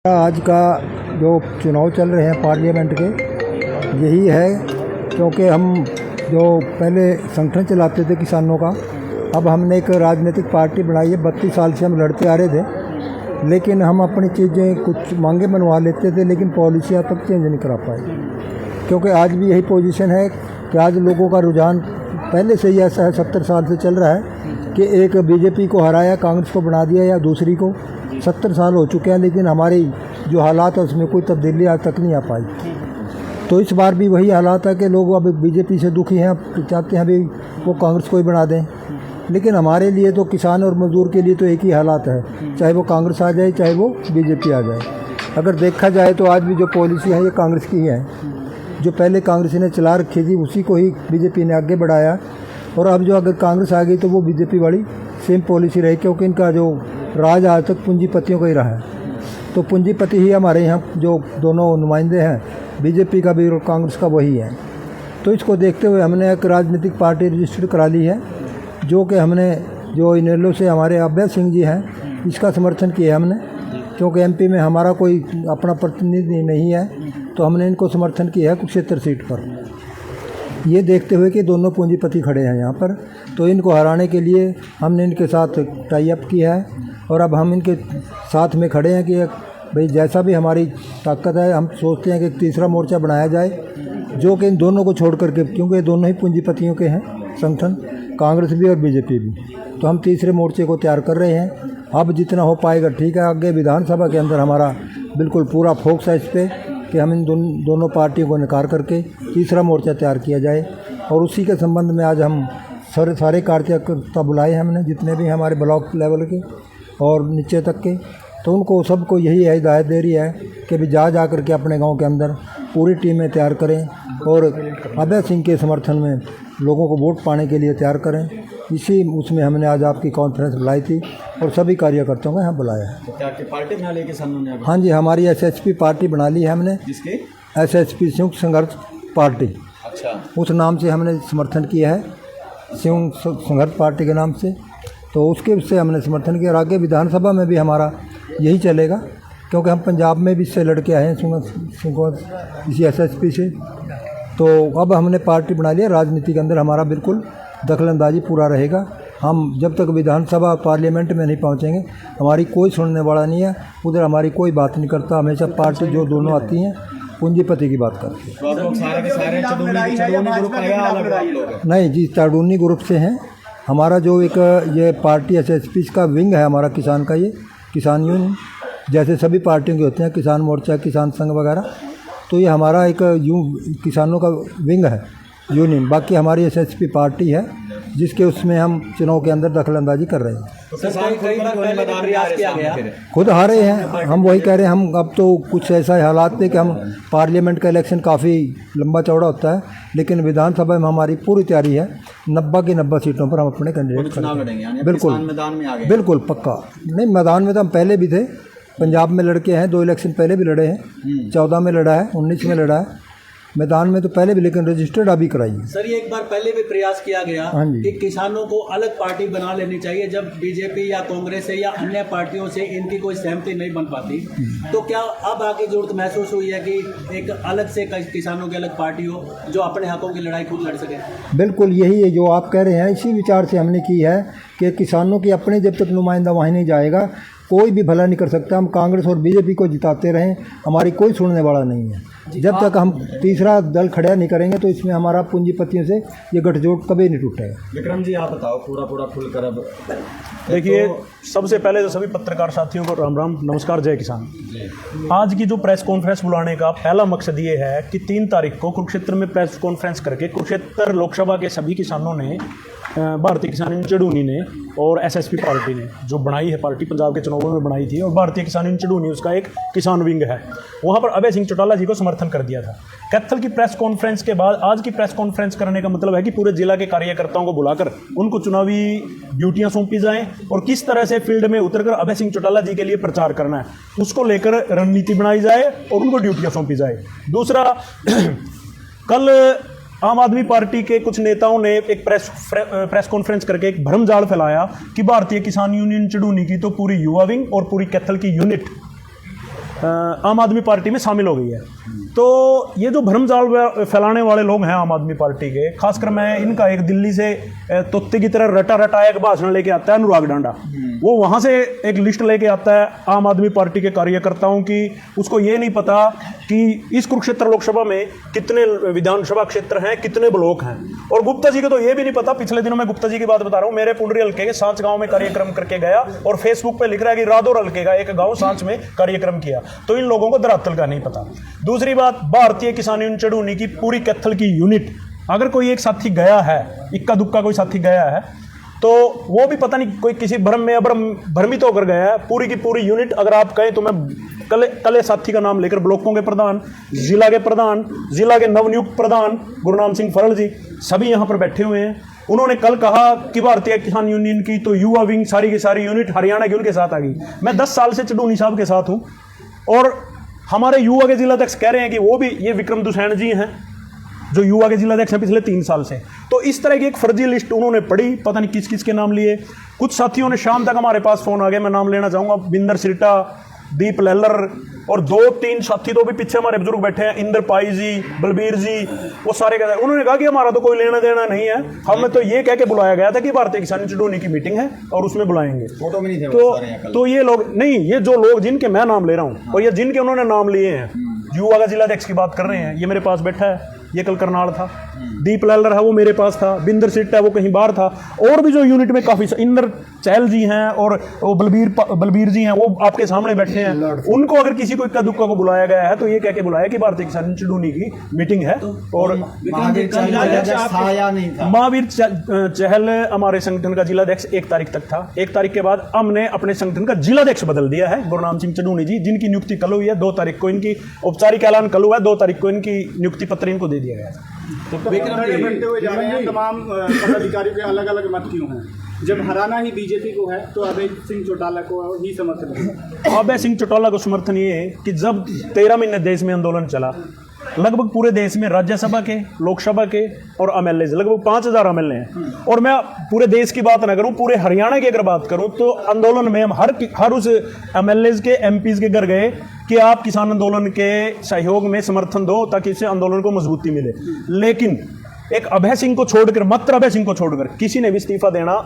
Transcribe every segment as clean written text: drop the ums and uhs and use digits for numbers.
आज का जो चुनाव चल रहे हैं पार्लियामेंट के, यही है क्योंकि हम जो पहले संगठन चलाते थे किसानों का, अब हमने एक राजनीतिक पार्टी बनाई है। 32 साल से हम लड़ते आ रहे थे, लेकिन हम अपनी चीज़ें कुछ मांगे मनवा लेते थे, लेकिन पॉलिसियाँ तक चेंज नहीं करा पाए। क्योंकि आज भी यही पोजीशन है कि आज लोगों का रुझान पहले से ही ऐसा है, 70 साल से चल रहा है कि एक बीजेपी को हराया, कांग्रेस को बना दिया या दूसरी को। 70 साल हो चुके हैं, लेकिन हमारी जो हालात है उसमें कोई तब्दीली आज तक नहीं आ पाई। तो इस बार भी वही हालात है कि लोग अब बीजेपी से दुखी हैं, अब चाहते हैं अभी वो कांग्रेस को ही बना दें। लेकिन हमारे लिए तो, किसान और मजदूर के लिए तो एक ही हालात है, चाहे वो कांग्रेस आ जाए चाहे वो बीजेपी आ जाए। अगर देखा जाए तो आज भी जो पॉलिसी है ये कांग्रेस की ही है। जो पहले कांग्रेस ने चला रखी थी उसी को ही बीजेपी ने आगे बढ़ाया, और अब जो अगर कांग्रेस आ गई तो वो बीजेपी वाली सेम पॉलिसी रही, क्योंकि इनका जो राज आज तक पूंजीपतियों का ही रहा है। तो पूंजीपति ही हमारे यहाँ जो दोनों नुमाइंदे हैं, बीजेपी का भी और कांग्रेस का, वही है। तो इसको देखते हुए हमने एक राजनीतिक पार्टी रजिस्टर्ड करा ली है, जो कि हमने जो इनेलो से हमारे अभय सिंह जी हैं, इसका समर्थन किया हमने, क्योंकि एमपी में हमारा कोई अपना प्रतिनिधि नहीं है, तो हमने इनको समर्थन किया है कुरुक्षेत्र सीट पर। ये देखते हुए कि दोनों पूंजीपति खड़े हैं यहाँ पर, तो इनको हराने के लिए हमने इनके साथ टाई अप किया है, और अब हम इनके साथ में खड़े हैं कि भाई जैसा भी हमारी ताकत है, हम सोचते हैं कि एक तीसरा मोर्चा बनाया जाए, जो कि इन दोनों को छोड़ करके, क्योंकि दोनों ही पूंजीपतियों के हैं संगठन, कांग्रेस भी और बीजेपी भी। तो हम तीसरे मोर्चे को तैयार कर रहे हैं। अब जितना हो पाएगा ठीक है। आगे विधानसभा के अंदर हमारा बिल्कुल पूरा फोकस है इस पर कि हम इन दोनों पार्टियों को नकार करके तीसरा मोर्चा तैयार किया जाए। और उसी के संबंध में आज हम सारे कार्यकर्ता बुलाए हैं हमने, जितने भी हमारे ब्लॉक लेवल के और नीचे तक के। तो उनको सबको यही हिदायत दे रही है कि भी जा कर के अपने गांव के अंदर पूरी टीमें तैयार करें, और अभय सिंह के समर्थन में लोगों को वोट पाने के लिए तैयार करें। इसी उसमें हमने आज आपकी कॉन्फ्रेंस बुलाई थी और सभी कार्यकर्ताओं को यहाँ बुलाया है। तो क्या पार्टी बना ली किसानों ने? हाँ जी, हमारी एसएचपी पार्टी बना ली है हमने, जिसके एसएचपी संयुक्त संघर्ष पार्टी। अच्छा, उस नाम से हमने समर्थन किया है, संयुक्त संघर्ष पार्टी के नाम से। तो उससे हमने समर्थन किया, और आगे विधानसभा में भी हमारा यही चलेगा, क्योंकि हम पंजाब में भी इससे लड़के आए हैं इसी एसएचपी से। तो अब हमने पार्टी बना लिया। राजनीति के अंदर हमारा बिल्कुल दखलंदाजी पूरा रहेगा। हम जब तक विधानसभा पार्लियामेंट में नहीं पहुंचेंगे, हमारी कोई सुनने वाला नहीं है, उधर हमारी कोई बात नहीं करता। हमेशा पार्टी जो दोनों आती हैं पूंजीपति की बात करती है। तो आप लोग सारे के सारे चडूनी ग्रुप का या अलग लोग? नहीं जी, चडूनी ग्रुप से हैं। हमारा जो एक ये पार्टी एसएचपी का विंग है हमारा किसान का, ये किसान यूनियन, जैसे सभी पार्टियों के होते हैं, किसान मोर्चा, किसान संघ वगैरह, तो ये हमारा एक किसानों का विंग है, यूनियन। बाकी हमारी एसएचपी पार्टी है, जिसके उसमें हम चुनाव के अंदर दखलंदाजी कर रहे हैं। तो प्रयास किया गया, खुद हारे हैं हम, वही कह रहे हैं। हम अब तो कुछ ऐसा हालात थे कि हम पार्लियामेंट का इलेक्शन काफ़ी लंबा चौड़ा होता है, लेकिन विधानसभा में हमारी पूरी तैयारी है। 90 की 90 सीटों पर हम अपने कैंडिडेट करेंगे। बिल्कुल मैदान में आ गए, बिल्कुल पक्का। नहीं, मैदान में तो हम पहले भी थे, पंजाब में लड़के हैं, 2 इलेक्शन पहले भी लड़े हैं, 14 में लड़ा है, 19 में लड़ा है। मैदान में तो पहले भी, लेकिन रजिस्टर्ड अभी कराइए। सर, ये एक बार पहले भी प्रयास किया गया कि किसानों को अलग पार्टी बना लेनी चाहिए, जब बीजेपी या कांग्रेस से या अन्य पार्टियों से इनकी कोई सहमति नहीं बन पाती। तो क्या अब आगे जरूरत महसूस हुई है कि एक अलग से किसानों की अलग पार्टी हो, जो अपने हकों की लड़ाई खुद लड़ सके? बिल्कुल यही है जो आप कह रहे हैं, इसी विचार से हमने की है कि किसानों की अपने जब तक नुमाइंदा वहीं नहीं जाएगा, कोई भी भला नहीं कर सकता। हम कांग्रेस और बीजेपी को जिताते रहें, हमारी कोई सुनने वाला नहीं है। जब तक हम तीसरा दल खड़ा नहीं करेंगे, तो इसमें हमारा पूंजीपतियों से ये गठजोड़ कभी नहीं टूटेगा। विक्रम जी, आप बताओ पूरा खुलकर। अब देखिए, सबसे पहले तो सभी पत्रकार साथियों को राम राम, नमस्कार, जय किसान। आज की जो प्रेस कॉन्फ्रेंस बुलाने का पहला मकसद ये है कि 3 तारीख को कुरुक्षेत्र में प्रेस कॉन्फ्रेंस करके कुरुक्षेत्र लोकसभा के सभी किसानों ने, भारतीय किसान यूनियन चडूनी ने और एसएसपी पार्टी ने जो बनाई है पार्टी, पंजाब के चुनावों में बनाई थी, और भारतीय किसान यूनियन चडूनी उसका एक किसान विंग है, वहाँ पर अभय सिंह चौटाला जी को समर्थन कर दिया था। कैथल की प्रेस कॉन्फ्रेंस के बाद आज की प्रेस कॉन्फ्रेंस करने का मतलब है कि पूरे जिला के कार्यकर्ताओं को बुलाकर उनको चुनावी ड्यूटियां सौंपी जाएं, और किस तरह से फील्ड में उतरकर अभय सिंह चौटाला जी के लिए प्रचार करना है, उसको लेकर रणनीति बनाई जाए और उनको ड्यूटियां सौंपी जाए। दूसरा, कल आम आदमी पार्टी के कुछ नेताओं ने एक प्रेस कॉन्फ्रेंस करके एक भ्रमजाल फैलाया कि भारतीय किसान यूनियन चडूनी की तो पूरी युवा विंग और पूरी कैथल की यूनिट आम आदमी पार्टी में शामिल हो गई है। तो ये जो भ्रमजाल फैलाने वाले लोग हैं आम आदमी पार्टी के, खासकर मैं इनका एक दिल्ली से तोते की तरह रटा रटा एक भाषण लेके आता है अनुराग डांडा, वो वहाँ से एक लिस्ट लेके आता है आम आदमी पार्टी के कार्यकर्ताओं की। उसको ये नहीं पता कि इस कुरुक्षेत्र लोकसभा में कितने विधानसभा क्षेत्र हैं, कितने ब्लॉक हैं। और गुप्ता जी को तो ये भी नहीं पता। पिछले दिनों मैं गुप्ता जी की बात बता रहा हूँ, मेरे पुंडरी हल्के के सांच गांव में कार्यक्रम करके गया और फेसबुक पे लिख रहा है कि रादौर हल्के का एक गांव सांच में कार्यक्रम किया। तो इन लोगों को धरातल का नहीं पता। दूसरी बात, भारतीय किसान यूनियन चढ़ूनी की पूरी कैथल की यूनिट, अगर कोई एक साथी गया है, इक्का दुक्का कोई साथी गया है, तो वो भी पता नहीं कोई किसी भ्रम में भ्रमित होकर गया है। पूरी की पूरी यूनिट अगर आप कहें तो मैं कले साथी का नाम लेकर ब्लॉकों के प्रधान, जिला के प्रधान, जिला के नवनियुक्त प्रधान गुरनाम सिंह फरल जी सभी यहाँ पर बैठे हुए हैं। उन्होंने कल कहा कि भारतीय किसान यूनियन की तो युवा विंग सारी की सारी यूनिट हरियाणा की उनके साथ आ गई। मैं 10 साल से चडूनी साहब के साथ हूँ और हमारे युवा के जिलाध्यक्ष कह रहे हैं कि वो भी, ये विक्रम दुसैन जी हैं जो युवा के जिलाध्यक्ष हैं पिछले 3 साल से। तो इस तरह की एक फर्जी लिस्ट उन्होंने पढ़ी, पता नहीं किस किस के नाम लिए। कुछ साथियों ने शाम तक हमारे पास फोन आ गए, मैं नाम लेना चाहूँगा, बिंदर सिरटा, दीप लहलर और 2-3 साथी तो भी पीछे हमारे बुजुर्ग बैठे हैं, इंद्र पाई जी, बलबीर जी, वो सारे कहते हैं। उन्होंने कहा कि हमारा तो कोई लेना देना नहीं है, हमें तो ये कह के बुलाया गया था कि भारतीय किसान चडूनी की मीटिंग है और उसमें बुलाएंगे। फोटो में नहीं थे तो ये लोग नहीं, ये जो लोग जिनके मैं नाम ले रहा हूँ और ये जिनके उन्होंने नाम लिए हैं, युवा का जिलाध्यक्ष की बात कर रहे हैं, ये मेरे पास बैठा है, ये कल करनाल था। दीप लहलर है वो मेरे पास था, बिंदर सिट है वो कहीं बाहर था। और भी जो यूनिट में काफ़ी इंद्र चहल जी हैं और वो बलबीर जी हैं, वो आपके सामने बैठे हैं। उनको अगर किसी को इक्का दुक्का को बुलाया गया है तो ये कह के बुलाया कि भारतीय किसान चडूनी की मीटिंग है। और महावीर चहल हमारे संगठन का जिलाध्यक्ष 1 तारीख तक था। 1 तारीख के बाद हमने अपने संगठन का जिलाध्यक्ष बदल दिया है, गुरनाम सिंह चडूनी जी, जिनकी नियुक्ति कल हुई है। 2 तारीख को इनकी औपचारिक ऐलान कल हुआ है, 2 तारीख को इनकी नियुक्ति पत्र इनको दे दिया गया है। तो बनते हुए जा रहे हैं, तमाम पदाधिकारियों के अलग अलग मत क्यों हैं? जब हराना ही बीजेपी को है तो अभय सिंह चौटाला को ही समर्थन है। अभय सिंह चौटाला को समर्थन ये है कि जब 13 महीने देश में आंदोलन चला, लगभग पूरे देश में राज्यसभा के, लोकसभा के और एमएलए लगभग 5000 एमएलए हैं। और मैं पूरे देश की बात ना करूं, पूरे हरियाणा की अगर बात करूं तो आंदोलन में हम हर उस एमएलए के, एमपीज के घर गए कि आप किसान आंदोलन के सहयोग में समर्थन दो ताकि इससे आंदोलन को मजबूती मिले। लेकिन एक अभय सिंह को छोड़कर, मात्र अभय सिंह को छोड़कर किसी ने भी इस्तीफा देना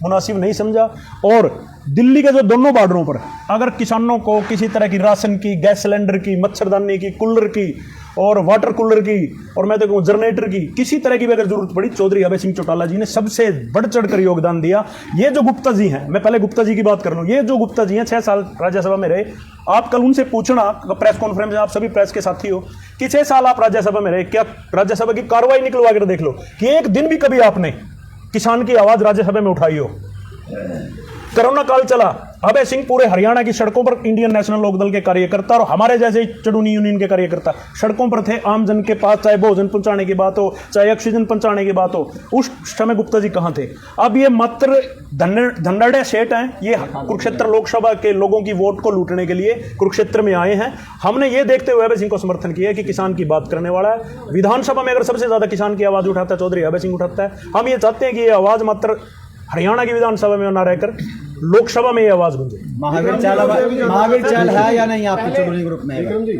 मुनासिब नहीं समझा। और दिल्ली के जो दोनों बॉर्डरों पर अगर किसानों को किसी तरह की राशन की, गैस सिलेंडर की, मच्छरदानी की, कूलर की और वाटर कूलर की और मैं तो कहूँ जनरेटर की, किसी तरह की भी अगर जरूरत पड़ी, चौधरी अभय सिंह चौटाला जी ने सबसे बढ़ चढ़ कर योगदान दिया। ये जो गुप्ता जी हैं, मैं पहले गुप्ता जी की बात कर लूँ, ये जो गुप्ता जी हैं 6 साल राज्यसभा में रहे। आप कल उनसे पूछना प्रेस कॉन्फ्रेंस में, आप सभी प्रेस के साथी हो, कि 6 साल आप राज्यसभा में रहे, क्या राज्यसभा की कार्रवाई निकलवा कर देख लो कि एक दिन भी कभी आपने किसान की आवाज राज्यसभा में उठाई हो। कोरोना काल चला, अभय सिंह पूरे हरियाणा की सड़कों पर, इंडियन नेशनल लोकदल के कार्यकर्ता और हमारे जैसे चडूनी यूनियन के कार्यकर्ता सड़कों पर थे, आम जन के पास, चाहे भोजन पहुंचाने की बात हो, चाहे ऑक्सीजन पहुंचाने की बात हो। उस समय गुप्ता जी कहां थे? अब ये मात्र धन्नड़े सेठ हैं, ये कुरुक्षेत्र लोकसभा के लोगों की वोट को लूटने के लिए कुरुक्षेत्र में आए हैं। हमने ये देखते हुए अभय सिंह को समर्थन किया कि किसान की बात करने वाला है। विधानसभा में अगर सबसे ज्यादा किसान की आवाज उठाता है चौधरी अभय सिंह उठाता है। हम ये चाहते हैं कि ये आवाज मात्र हरियाणा की विधानसभा में ना रहकर लोकसभा में ये आवाज गूंजे। महावीर चाल है या नहीं आपके चडूनी ग्रुप में? विक्रम जी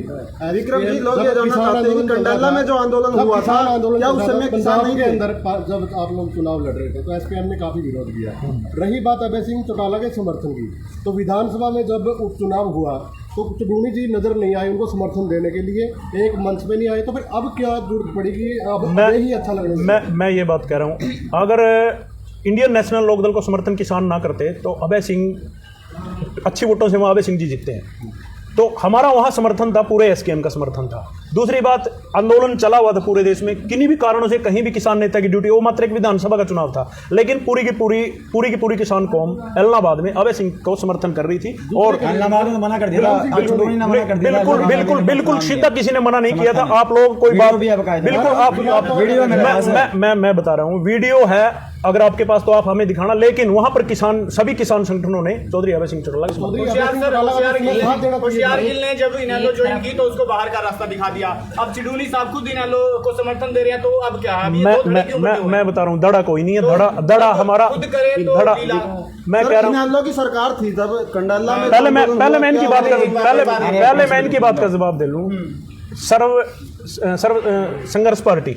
लोग ये जानना चाहते हैं कि कंडला में जो आंदोलन हुआ था, क्या उस समय किसान नहीं थे? अंदर जब आप लोग चुनाव लड़ रहे थे तो एसपीएम ने काफी विरोध किया। रही बात अभय सिंह चौटाला के समर्थन की, तो विधानसभा में जब उपचुनाव हुआ तो चडूनी जी नजर नहीं आए उनको समर्थन देने के लिए, एक मंच पे नहीं आए, तो फिर अब क्या जरूरत पड़ेगी? अब ही अच्छा लगने मैं ये बात कह रहा हूँ, अगर इंडियन नेशनल लोकदल को समर्थन किसान ना करते तो अभय सिंह अच्छी वोटों से वहाँ अभय सिंह जी जीतते हैं। तो हमारा वहाँ समर्थन था, पूरे एसकेएम का समर्थन था। दूसरी बात, आंदोलन चला हुआ था पूरे देश में, किन्हीं भी कारणों से कहीं भी किसान नेता की ड्यूटी, वो मात्र एक विधानसभा का चुनाव था, लेकिन पूरी की पूरी किसान कौम इलाहाबाद में अभय सिंह को समर्थन कर रही थी। और मना कर दिया, बिल्कुल सीधा किसी ने मना नहीं किया था। आप लोग कोई बात, बिल्कुल आप मैं बता रहा हूँ, वीडियो है अगर आपके पास तो आप हमें दिखाना, लेकिन वहां पर सभी किसान संगठनों ने चौधरी अभय सिंह चौटाला होशियार गिल ने जब इनेलो ज्वाइन की तो उसको बाहर का रास्ता दिखा दिया। अब चिडूनी साहब खुद इनेलो को समर्थन दे रहे हैं, तो अब क्या है? मैं बता रहा हूँ, धड़ा कोई नहीं है, धड़ा हमारा खुद करे तो धड़ा। मैं कह रहा हूँ इनेलो की सरकार थी तब कंडाला में, पहले मैं इनकी बात का जवाब दे लूं। सर्व संघर्ष पार्टी,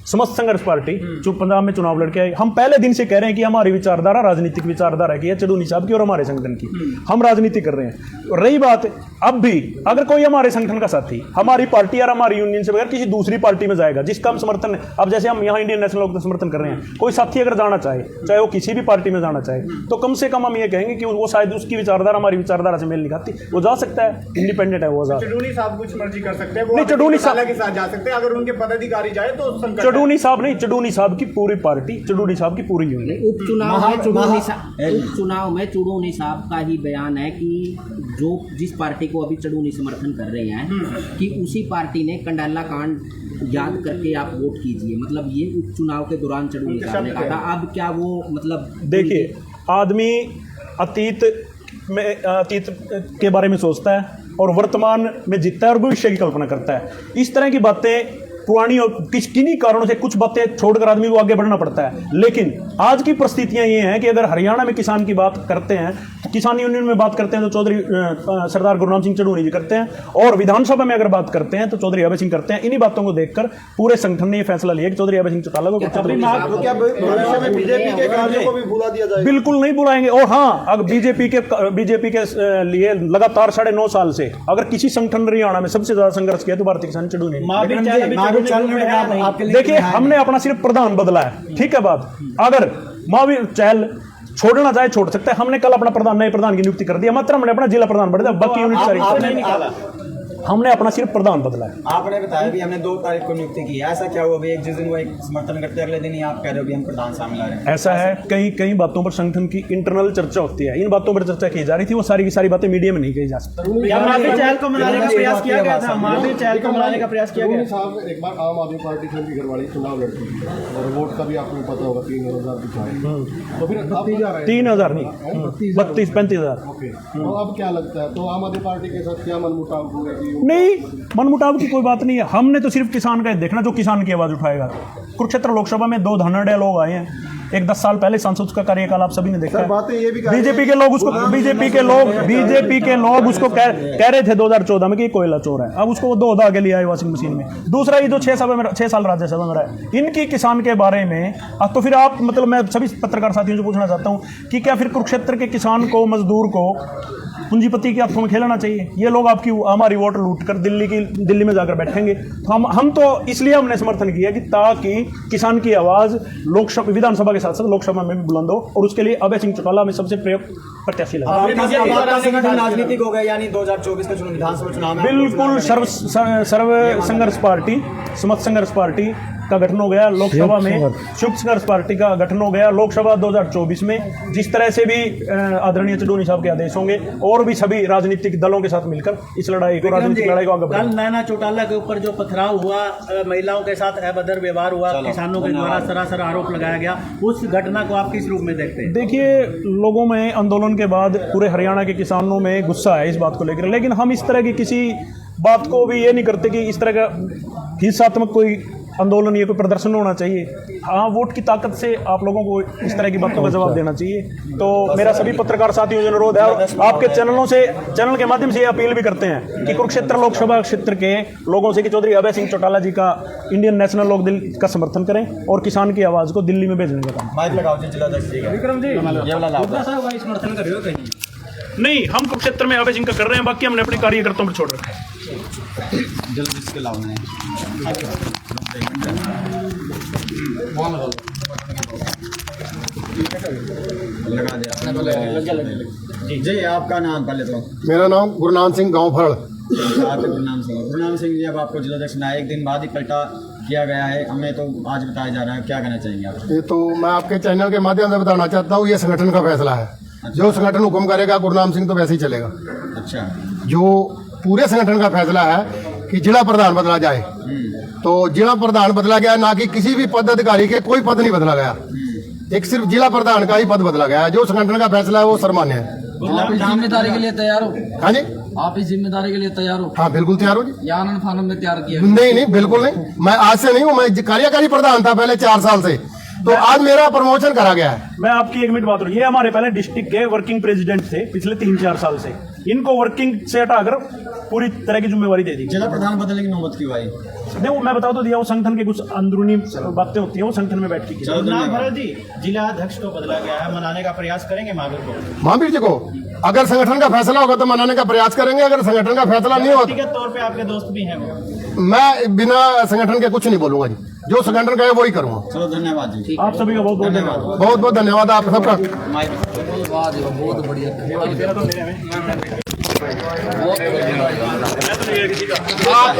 समस्त संघर्ष पार्टी जो पंजाब में चुनाव लड़के आई, हम पहले दिन से कह रहे हैं कि हमारी विचारधारा राजनीतिक विचारधारा की है, चडूनी साहब की और हमारे संगठन की, हम राजनीति कर रहे हैं। रही बात अब भी अगर कोई हमारे संगठन का साथी हमारी पार्टी और हमारी यूनियन से बगैर किसी दूसरी पार्टी में जाएगा जिसका हम समर्थन है, अब जैसे हम यहाँ इंडियन नेशनल लोक का समर्थन कर रहे हैं, कोई साथी अगर जाना चाहे, चाहे वो किसी भी पार्टी में जाना चाहे, तो कम से कम हम ये कहेंगे कि वो शायद उसकी विचारधारा हमारी विचारधारा से मेल नहीं खाती, वो जा सकता है, इंडिपेंडेंट है वो। चिडूनी साहब कुछ मर्जी कर सकते हैं, नहीं, चिडूनी साहब के साथ जा सकते हैं अगर उनके पदाधिकारी जाए तो। चडूनी साहब नहीं, चडूनी साहब की पूरी पार्टी, चडूनी साहब की पूरी यूनियन। उपचुनाव में चुडूनी साहब का ही बयान है कि जो जिस पार्टी को अभी चडूनी समर्थन कर रहे हैं कि उसी पार्टी ने कंडाला कांड याद करके आप वोट कीजिए, मतलब ये उपचुनाव के दौरान चडूनी साहब ने कहा था। अब क्या वो मतलब, देखिए, आदमी अतीत के बारे में सोचता है और वर्तमान में जीतता है और भविष्य की कल्पना करता है। इस तरह की बातें पुरानी और किन्हीं कारणों से कुछ बातें छोड़कर आदमी को आगे बढ़ना पड़ता है, लेकिन आज की परिस्थितियां ये हैं कि अगर हरियाणा में किसान की बात करते हैं, तो किसान यूनियन में बात करते हैं तो चौधरी सरदार गुरनाम सिंह चडूनी जी करते हैं, और विधानसभा में अगर बात करते हैं तो चौधरी अभय सिंह करते हैं। इन्हीं बातों को देखकर पूरे संगठन ने यह फैसला लिया कि चौधरी अभय सिंह चौटाला को बिल्कुल नहीं बुलाएंगे। और हाँ, अगर बीजेपी के लिए लगातार 9.5 साल से अगर किसी संगठन ने हरियाणा में सबसे ज्यादा संघर्ष किया तो भारतीय किसान चडूनी। देखिए, हमने अपना सिर्फ प्रधान बदला है, ठीक है बात। अगर महावीर चहल छोड़ना चाहे छोड़ सकते हैं, हमने कल अपना प्रधान, नए प्रधान की नियुक्ति कर दिया, मात्र हमने अपना जिला प्रधान बढ़ दिया, बाकी यूनिट सारी हमने अपना सिर्फ प्रधान बदला है। आपने बताया भी हमने 2 तारीख को नियुक्ति की है, ऐसा क्या हुआ भाई? जिस दिन वो एक समर्थन करते हैं अगले दिन ही आप कह रहे हो कि हम प्रधान शामिल आ रहे हैं। ऐसा है, कई बातों पर संगठन की इंटरनल चर्चा होती है, इन बातों पर चर्चा की जा रही थी, वो सारी की सारी बातें मीडिया में नहीं कही जा सकती। महावीर चहल को मनाने का प्रयास किया गया था, महावीर चहल को मनाने का प्रयास किया गया साहब एक बार आम आदमी पार्टी से भी घरवाली चुनाव लड़ती है और वोट का भी आपको पता होगा 3,000 दिखाई, तो फिर 3,000 नहीं, 32-35,000। ओके, तो अब क्या लगता है, तो आम आदमी पार्टी के साथ क्या मनमुटाव होगा? नहीं, मनमुटाव की कोई बात नहीं है, हमने तो सिर्फ किसान का देखना जो किसान की आवाज उठाएगा। कुरुक्षेत्र लोकसभा में 2 धनाढ़ लोग आए हैं, एक 10 साल पहले सांसद का कार्यकाल आप सभी ने देखा है। बीजेपी के लोग उसको कह रहे थे 2014 में कि कोयला चोर है, अब उसको 2 आगे ले आए वॉशिंग मशीन में। दूसरा, ये जो 6 साल राज्यसभा में रहा, इनकी किसान के बारे में तो फिर आप मतलब मैं सभी पत्रकार साथियों से पूछना चाहता हूँ कि क्या फिर कुरुक्षेत्र के किसान को, मजदूर को पूंजीपति के हाथों में खेलना चाहिए? ये लोग हमारी वोट लूट कर दिल्ली में जाकर बैठेंगे। तो हम तो इसलिए हमने समर्थन किया कि ताकि किसान की आवाज लोकसभा, विधानसभा के साथ साथ लोकसभा में भी बुलंद हो, और उसके लिए अभय सिंह चौटाला में सबसे प्रत्याशी लगा। राजनीतिक हो गया, यानी 2024 का चुनाव, विधानसभा चुनाव बिल्कुल सर्व संघर्ष पार्टी, समस्त संघर्ष पार्टी का गठन हो गया लोकसभा में, संयुक्त संघर्ष पार्टी का गठन हो गया लोकसभा 2024 में। जिस तरह से भी आदरणीय चडूनी साहब के आदेश होंगे, और भी सभी राजनीतिक दलों के साथ मिलकर इस लड़ाई को, राजनीतिक लड़ाई को आगे बढ़ाएंगे। कल नैना चौटाला के ऊपर जो पथराव हुआ, महिलाओं के साथ अभद्र व्यवहार हुआ, किसानों के द्वारा सरासर आरोप लगाया गया, उस घटना को आप किस रूप में देखते हैं? देखिए, लोगों में आंदोलन के बाद पूरे हरियाणा के किसानों में गुस्सा है इस बात को लेकर, लेकिन हम इस तरह की किसी बात को भी ये नहीं करते कि इस तरह का हिंसात्मक कोई आंदोलन, ये कोई प्रदर्शन होना चाहिए। हाँ, वोट की ताकत से आप लोगों को इस तरह की बातों का जवाब देना चाहिए। तो मेरा सभी पत्रकार साथियों से अनुरोध है, और आपके चैनल के माध्यम से ये अपील भी करते हैं कि कुरुक्षेत्र लोकसभा क्षेत्र के लोगों से कि चौधरी अभय सिंह चौटाला जी का इंडियन नेशनल लोक दल का समर्थन करें और किसान की आवाज़ को दिल्ली में भेजने का काम। माइक लगाओ जी, जिलाध्यक्ष जी, विक्रम जी, ये वाला लाओ। समर्थन कर रहे हो कहीं? नहीं, हम कुरुक्षेत्र में अभय सिंह का कर रहे हैं, बाकी हमने अपने कार्यकर्ताओं पर छोड़ रखा है। जल्द इसके लाओ नहीं लगा दिया जी। आपका नाम पहले तो? मेरा नाम गुरनाम सिंह, गाँव फड़। आपके गुरनाम सिंह जी, अब आपको जिलाध्यक्ष ना एक दिन बाद ही पलटा किया गया है, हमें तो आज बताया जा रहा है, क्या कहना चाहेंगे आप? ये तो मैं आपके चैनल के माध्यम से बताना चाहता हूँ, ये संगठन का फैसला है। जो संगठन हुक्म करेगा गुरनाम सिंह तो वैसे ही चलेगा। अच्छा, जो पूरे संगठन का फैसला है कि जिला प्रधान बदला जाए, तो जिला प्रधान बदला गया, ना कि किसी भी पदाधिकारी के कोई पद नहीं बदला गया। एक सिर्फ जिला प्रधान का ही पद बदला गया है। जो संगठन का फैसला है वो सर्वमान्य है। आप इस जिम्मेदारी के लिए तैयार हो? हाँ जी, आप इस जिम्मेदारी के लिए तैयार हो? हाँ बिल्कुल तैयार हो जी। या आनंद फानंद में तैयार किया? नहीं नहीं, बिल्कुल नहीं। मैं आज से नहीं हूँ, मैं कार्यकारी प्रधान था पहले 4 साल से, तो आज मेरा प्रमोशन करा गया है। मैं आपकी 1 मिनट बात करूँ, ये हमारे पहले डिस्ट्रिक्ट के वर्किंग प्रेसिडेंट थे पिछले 3-4 साल से। इनको वर्किंग से हटाकर पूरी तरह की जिम्मेवारी दे दी। जिला प्रधान बदलने की नौबत क्यों आई? देखो मैं बता तो दिया, वो संगठन के कुछ अंदरूनी बातें होती हैं, वो संगठन में बैठ के चलो धन्यवाद। जी, जिला अध्यक्ष को बदला गया है, मनाने का प्रयास करेंगे महावीर को? महावीर जी को अगर संगठन का फैसला होगा तो मनाने का प्रयास करेंगे, अगर संगठन का फैसला नहीं होगा व्यक्तिगत तौर पे आपके दोस्त भी हैं वो? मैं बिना संगठन के कुछ नहीं बोलूंगा जी। जो संगठन कहे वही करूंगा। चलो धन्यवाद जी। आप सभी का बहुत बहुत धन्यवाद। बहुत बहुत धन्यवाद आप सबका। बहुत बढ़िया। बहुत